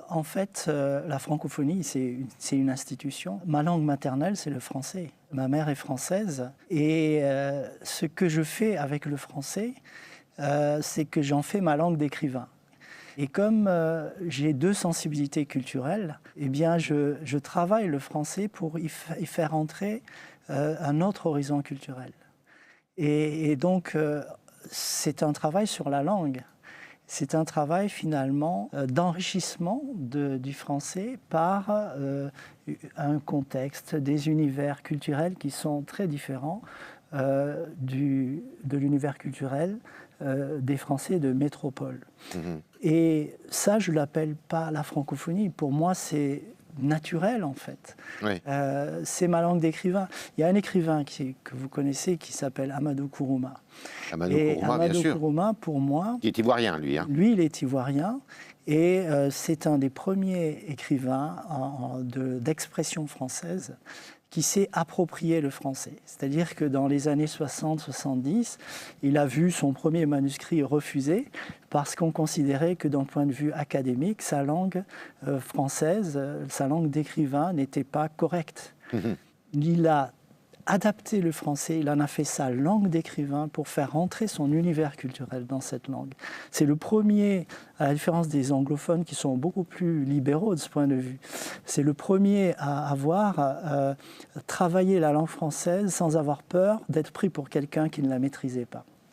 En fait, la francophonie, c'est une institution. Ma langue maternelle, c'est le français. Ma mère est française et ce que je fais avec le français, c'est que j'en fais ma langue d'écrivain. Et comme j'ai deux sensibilités culturelles, eh bien, je travaille le français pour y faire entrer un autre horizon culturel. Et donc, c'est un travail sur la langue. C'est un travail finalement d'enrichissement du français par un contexte, des univers culturels qui sont très différents de l'univers culturel des Français de métropole. Et ça, je ne l'appelle pas la francophonie. Pour moi, c'est naturel en fait. Oui. C'est ma langue d'écrivain. Il y a un écrivain que vous connaissez qui s'appelle Amadou Kourouma. Amadou Et Kourouma, Amadou bien sûr. Kourouma, pour moi, Il est ivoirien, lui. lui, il est ivoirien et c'est un des premiers écrivains d'expression française qui s'est approprié le français. C'est-à-dire que dans les années 60-70, il a vu son premier manuscrit refusé parce qu'on considérait que d'un point de vue académique, sa langue française, sa langue d'écrivain n'était pas correcte. Il a adapté le français, il en a fait sa langue d'écrivain pour faire rentrer son univers culturel dans cette langue. C'est le premier, à la différence des anglophones qui sont beaucoup plus libéraux de ce point de vue, c'est le premier à avoir travaillé la langue française sans avoir peur d'être pris pour quelqu'un qui ne la maîtrisait pas.